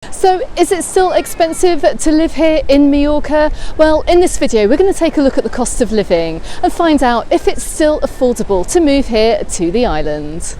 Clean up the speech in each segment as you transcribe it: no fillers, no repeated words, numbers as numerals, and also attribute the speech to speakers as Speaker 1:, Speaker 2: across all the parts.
Speaker 1: So is it still expensive to live here in Mallorca? Well, in this video we're going to take a look at the cost of living and find out if it's still affordable to move here to the island.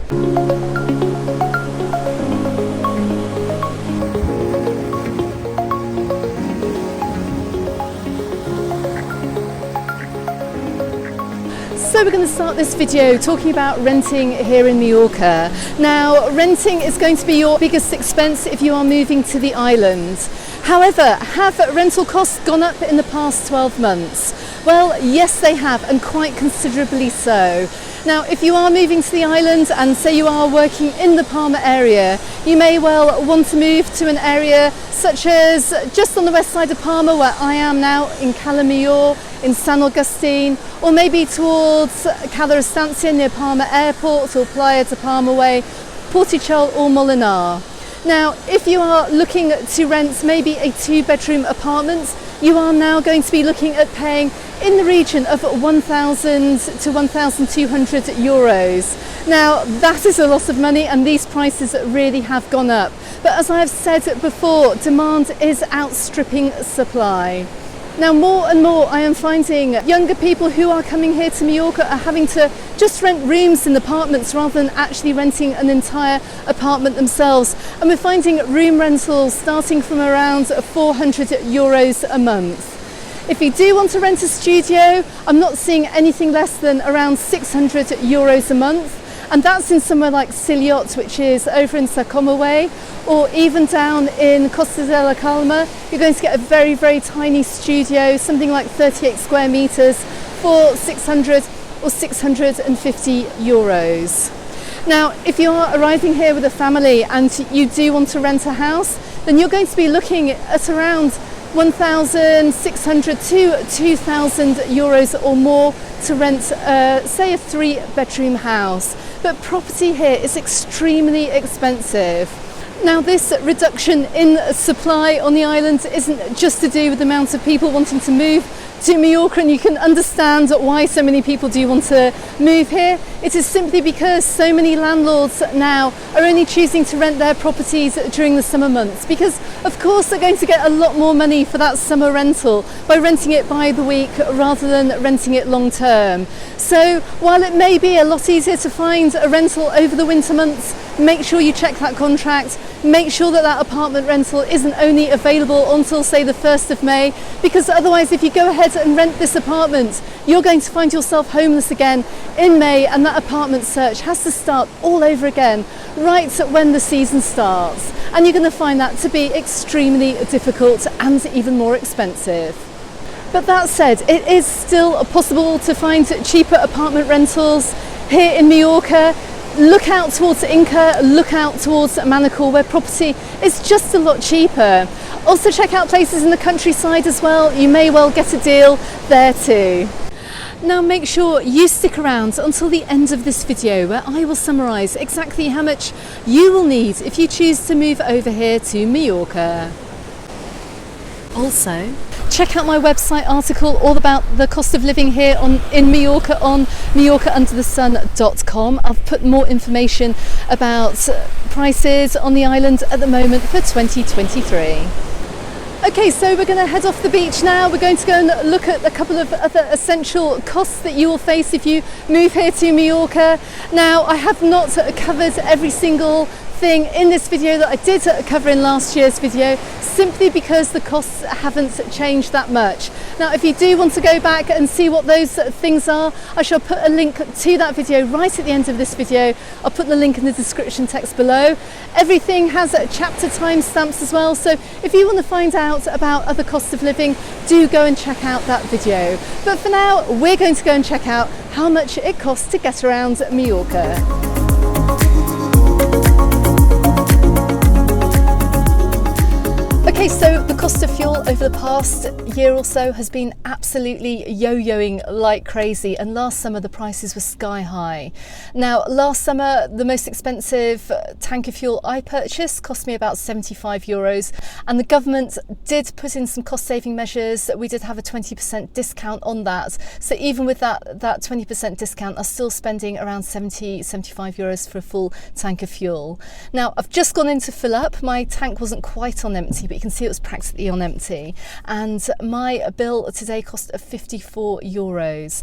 Speaker 1: So we're going to start this video talking about renting here in Mallorca. Now, renting is going to be your biggest expense if you are moving to the island. However, have rental costs gone up in the past 12 months? Well, yes they have, and quite considerably so. Now, if you are moving to the island and say you are working in the Palma area, you may well want to move to an area such as just on the west side of Palma, where I am now, in Cala Major, in San Agustin, or maybe towards Cala Estancia near Palma Airport, or Playa de Palma Way, Portichol or Molinar. Now, if you are looking to rent maybe a 2-bedroom apartment, you are now going to be looking at paying in the region of 1,000 to 1,200 euros. Now, that is a lot of money, and these prices really have gone up. But as I have said before, demand is outstripping supply. Now, more and more I am finding younger people who are coming here to Mallorca are having to just rent rooms in apartments rather than actually renting an entire apartment themselves. And we're finding room rentals starting from around 400 euros a month. If you do want to rent a studio, I'm not seeing anything less than around 600 euros a month. And that's in somewhere like Siliot, which is over in Sa Coma Way, or even down in Costa de la Calma. You're going to get a very, very tiny studio, something like 38 square meters, for 600 or 650 euros. Now, if you are arriving here with a family and you do want to rent a house, then you're going to be looking at around 1,600 to 2,000 euros or more to rent, say, a 3-bedroom house. But property here is extremely expensive. Now, this reduction in supply on the island isn't just to do with the amount of people wanting to move to Mallorca, and you can understand why so many people do want to move here. It is simply because so many landlords now are only choosing to rent their properties during the summer months, because of course they're going to get a lot more money for that summer rental by renting it by the week rather than renting it long term. So while it may be a lot easier to find a rental over the winter months, make sure you check that contract. Make sure that that apartment rental isn't only available until, say, the 1st of May, because otherwise if you go ahead and rent this apartment, you're going to find yourself homeless again in May, and that apartment search has to start all over again right when the season starts. And you're going to find that to be extremely difficult and even more expensive. But that said, it is still possible to find cheaper apartment rentals here in Mallorca. Look out towards Inca, look out towards Manacor, where property is just a lot cheaper. Also check out places in the countryside as well. You may well get a deal there too. Now make sure you stick around until the end of this video, where I will summarise exactly how much you will need if you choose to move over here to Mallorca. Also, check out my website article all about the cost of living here in Mallorca on majorcaunderthesun.com. I've put more information about prices on the island at the moment for 2023. Okay, so we're going to head off the beach now. We're going to go and look at a couple of other essential costs that you will face if you move here to Mallorca. Now, I have not covered every single thing in this video that I did cover in last year's video, simply because the costs haven't changed that much. Now, if you do want to go back and see what those things are, I shall put a link to that video right at the end of this video. I'll put the link in the description text below. Everything has chapter timestamps as well, so if you want to find out about other costs of living, do go and check out that video. But for now, we're going to go and check out how much it costs to get around Mallorca. Okay, so the cost of fuel over the past year or so has been absolutely yo-yoing like crazy, and last summer the prices were sky high. Now, last summer the most expensive tank of fuel I purchased cost me about €75, and the government did put in some cost-saving measures. We did have a 20% discount on that, so even with that 20% discount, I'm still spending around €75 for a full tank of fuel. Now, I've just gone in to fill up. My tank wasn't quite on empty, but you can see it was practically on empty, and my bill today cost €54.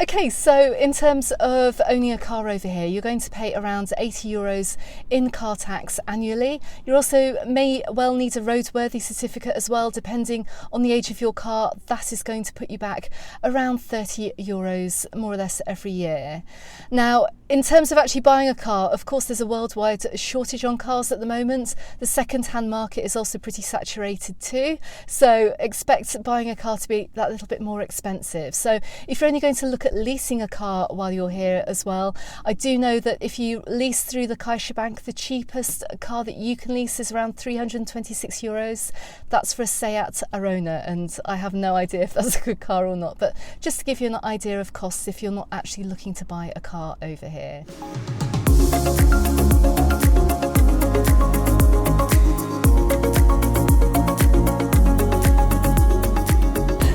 Speaker 1: Okay, so in terms of owning a car over here, you're going to pay around €80 in car tax annually. You also may well need a roadworthy certificate as well, depending on the age of your car. That is going to put you back around €30 more or less every year. Now, in terms of actually buying a car, of course there's a worldwide shortage on cars at the moment. The second-hand market is also pretty saturated too, so expect buying a car to be that little bit more expensive. So if you're only going to look at leasing a car while you're here as well, I do know that if you lease through the CaixaBank, the cheapest car that you can lease is around €326. That's for a Seat Arona, and I have no idea if that's a good car or not, but just to give you an idea of costs if you're not actually looking to buy a car over here.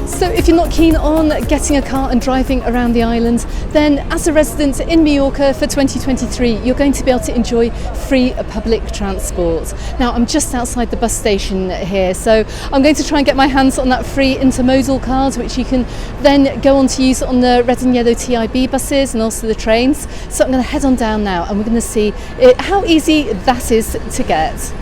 Speaker 1: So if you're not keen on getting a car and driving around the island, then as a resident in Mallorca for 2023, you're going to be able to enjoy free public transport. Now, I'm just outside the bus station here, so I'm going to try and get my hands on that free intermodal card, which you can then go on to use on the red and yellow TIB buses and also the trains. So I'm going to head on down now, and we're going to see how easy that is to get.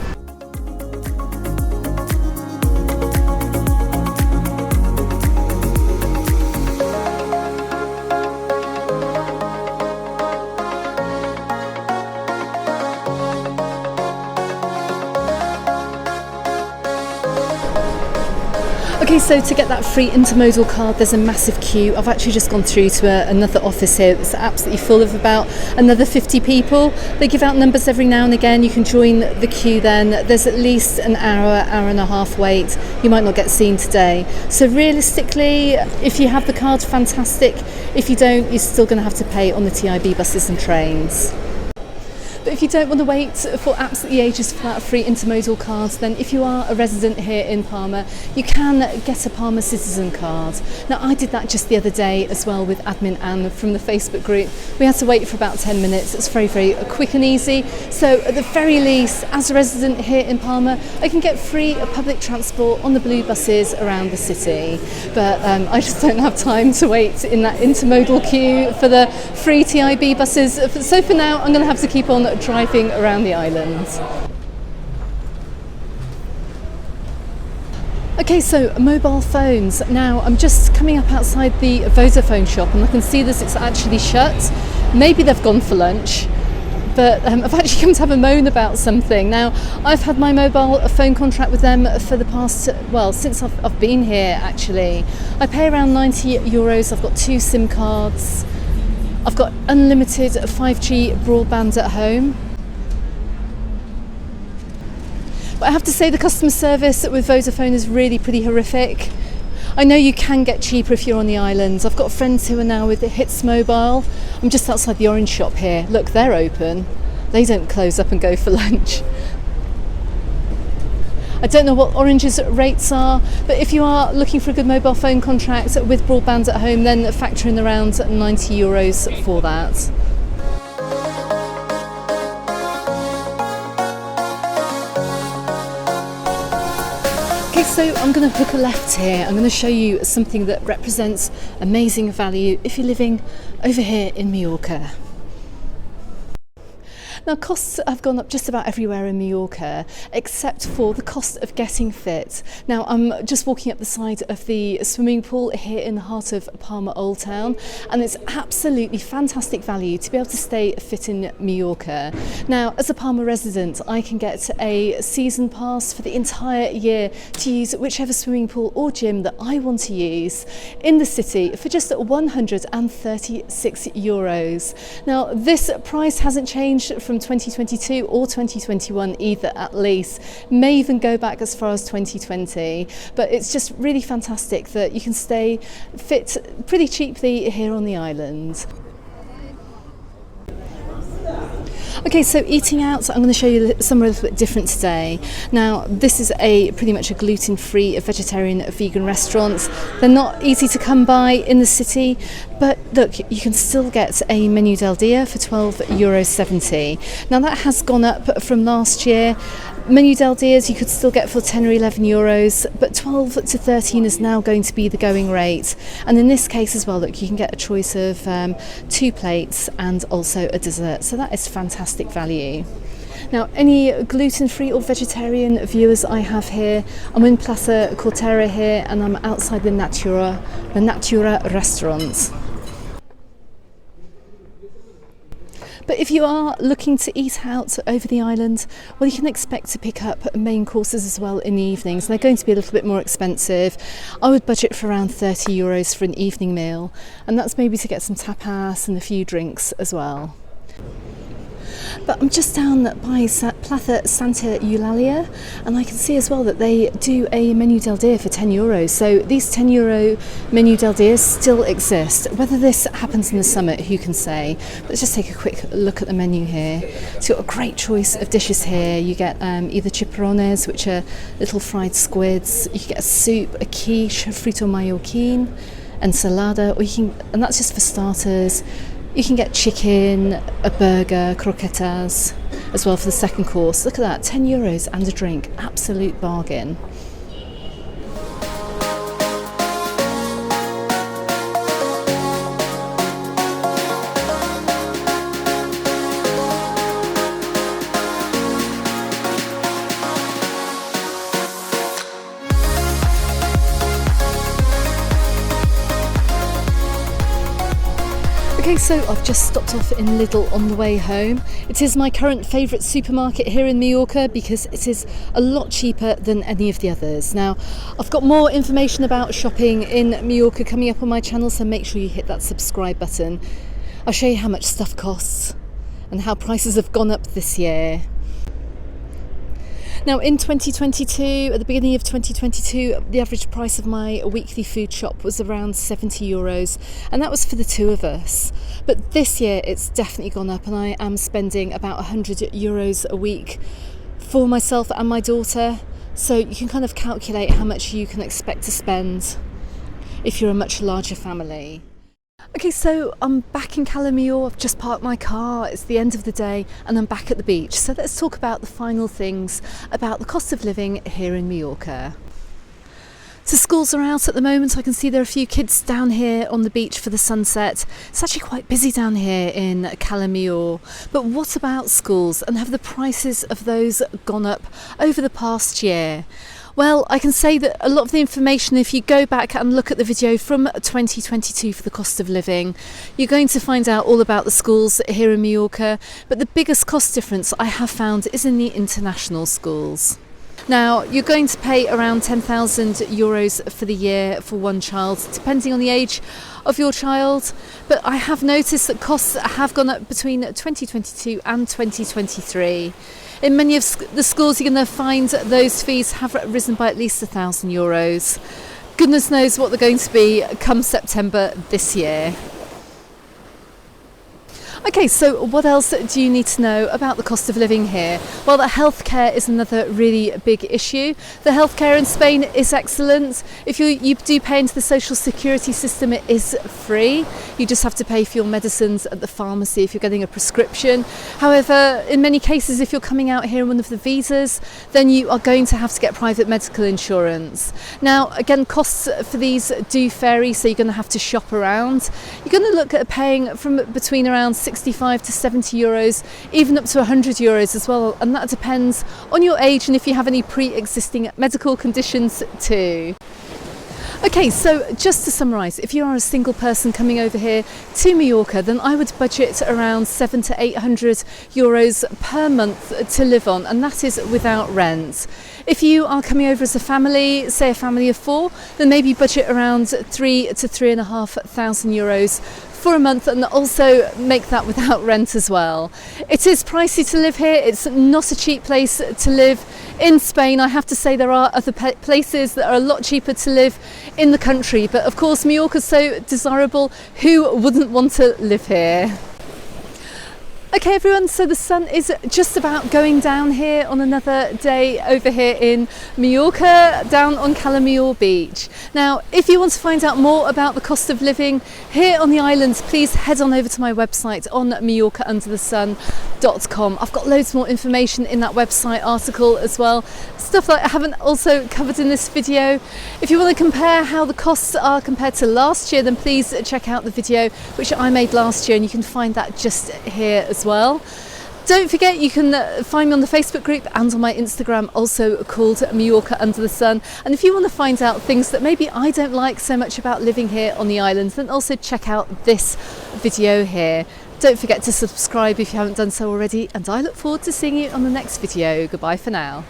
Speaker 1: Okay, so to get that free intermodal card, there's a massive queue. I've actually just gone through to another office here that's absolutely full of about another 50 people. They give out numbers every now and again. You can join the queue then. There's at least an hour and a half wait. You might not get seen today. So realistically, if you have the card, fantastic. If you don't, you're still going to have to pay on the TIB buses and trains. But if you don't want to wait for absolutely ages for that free intermodal card, then if you are a resident here in Palma, you can get a Palma Citizen card. Now, I did that just the other day as well with Admin Anne from the Facebook group. We had to wait for about 10 minutes. It's very, very quick and easy. So at the very least, as a resident here in Palma, I can get free public transport on the blue buses around the city. But I just don't have time to wait in that intermodal queue for the free TIB buses. So for now, I'm going to have to keep on driving around the island. Okay, so mobile phones. Now I'm just coming up outside the Vodafone shop, and I can see that it's actually shut. Maybe they've gone for lunch, but I've actually come to have a moan about something. Now, I've had my mobile phone contract with them for the past, well, since I've been here actually. I pay around €90. I've got 2 SIM cards. I've got unlimited 5G broadband at home. But I have to say the customer service with Vodafone is really pretty horrific. I know you can get cheaper if you're on the island. I've got friends who are now with Hits Mobile. I'm just outside the orange shop here. Look, they're open. They don't close up and go for lunch. I don't know what Orange's rates are, but if you are looking for a good mobile phone contract with broadband at home, then factor in around €90 for that. Okay, so I'm going to hook a left here. I'm going to show you something that represents amazing value if you're living over here in Mallorca. Now, costs have gone up just about everywhere in Mallorca, except for the cost of getting fit. Now, I'm just walking up the side of the swimming pool here in the heart of Palma Old Town, and it's absolutely fantastic value to be able to stay fit in Mallorca. Now, as a Palma resident, I can get a season pass for the entire year to use whichever swimming pool or gym that I want to use in the city for just €136. Now, this price hasn't changed from from 2022 or 2021 either, at least. May even go back as far as 2020. But it's just really fantastic that you can stay fit pretty cheaply here on the island. Okay, so eating out, I'm going to show you somewhere a little bit different today. Now, this is pretty much a gluten-free, vegetarian, vegan restaurant. They're not easy to come by in the city, but look, you can still get a menu del dia for €12.70. Now, that has gone up from last year. Menu del dias you could still get for 10 or 11 euros, but 12 to 13 is now going to be the going rate. And in this case as well, look, you can get a choice of 2 plates and also a dessert. So that is fantastic value. Now, any gluten-free or vegetarian viewers I have here, I'm in Plaza Cortera here and I'm outside the Natura restaurant. But if you are looking to eat out over the island, well, you can expect to pick up main courses as well in the evenings. They're going to be a little bit more expensive. I would budget for around 30 euros for an evening meal, and that's maybe to get some tapas and a few drinks as well. But I'm just down by Plaza Santa Eulalia, and I can see as well that they do a menu del dia for 10 euros. So these 10 euro menu del dias still exist. Whether this happens in the summer, who can say? Let's just take a quick look at the menu here. So you've got a great choice of dishes here. You get either chipirrones, which are little fried squids. You can get a soup, a quiche, frito mallorquin, ensalada, or you can, and that's just for starters. You can get chicken, a burger, croquetas, as well for the second course. Look at that, 10 euros and a drink, absolute bargain. Okay, so I've just stopped off in Lidl on the way home. It is my current favourite supermarket here in Mallorca because it is a lot cheaper than any of the others. Now, I've got more information about shopping in Mallorca coming up on my channel, so make sure you hit that subscribe button. I'll show you how much stuff costs and how prices have gone up this year. Now, in 2022, at the beginning of 2022, the average price of my weekly food shop was around 70 euros, and that was for the two of us. But this year, it's definitely gone up, and I am spending about 100 euros a week for myself and my daughter. So you can kind of calculate how much you can expect to spend if you're a much larger family. Okay, so I'm back in Cala Major. I've just parked my car, it's the end of the day, and I'm back at the beach. So let's talk about the final things about the cost of living here in Mallorca. So schools are out at the moment. I can see there are a few kids down here on the beach for the sunset. It's actually quite busy down here in Cala Major. But what about schools, and have the prices of those gone up over the past year? Well, I can say that a lot of the information, if you go back and look at the video from 2022 for the cost of living, you're going to find out all about the schools here in Mallorca. But the biggest cost difference I have found is in the international schools. Now, you're going to pay around 10,000 euros for the year for one child, depending on the age of your child. But I have noticed that costs have gone up between 2022 and 2023. In many of the schools, you're going to find those fees have risen by at least 1,000 euros. Goodness knows what they're going to be come September this year. Okay, so what else do you need to know about the cost of living here? Well, the healthcare is another really big issue. The healthcare in Spain is excellent. If you do pay into the social security system, it is free. You just have to pay for your medicines at the pharmacy if you're getting a prescription. However, in many cases, if you're coming out here on one of the visas, then you are going to have to get private medical insurance. Now, again, costs for these do vary, so you're going to have to shop around. You're going to look at paying from between around 65 to 70 euros, even up to 100 euros as well, and that depends on your age and if you have any pre-existing medical conditions too. Okay, so just to summarise, if you are a single person coming over here to Mallorca, then I would budget around 700 to 800 euros per month to live on, and that is without rent. If you are coming over as a family, say a family of 4, then maybe budget around 3,000 to 3,500 euros for a month and also make that without rent as well. It is pricey to live here. It's not a cheap place to live in Spain. I have to say there are other places that are a lot cheaper to live in the country, but of course Mallorca is so desirable. Who wouldn't want to live here? Okay everyone, so the sun is just about going down here on another day over here in Mallorca, down on Calamior Beach. Now, if you want to find out more about the cost of living here on the islands, please head on over to my website on majorcaunderthesun.com. I've got loads more information in that website article as well, stuff that I haven't also covered in this video. If you want to compare how the costs are compared to last year, then please check out the video which I made last year, and you can find that just here as well. Don't forget you can find me on the Facebook group and on my Instagram, also called Mallorca Under the Sun. And if you want to find out things that maybe I don't like so much about living here on the islands, then also check out this video here. Don't forget to subscribe if you haven't done so already, and I look forward to seeing you on the next video. Goodbye for now.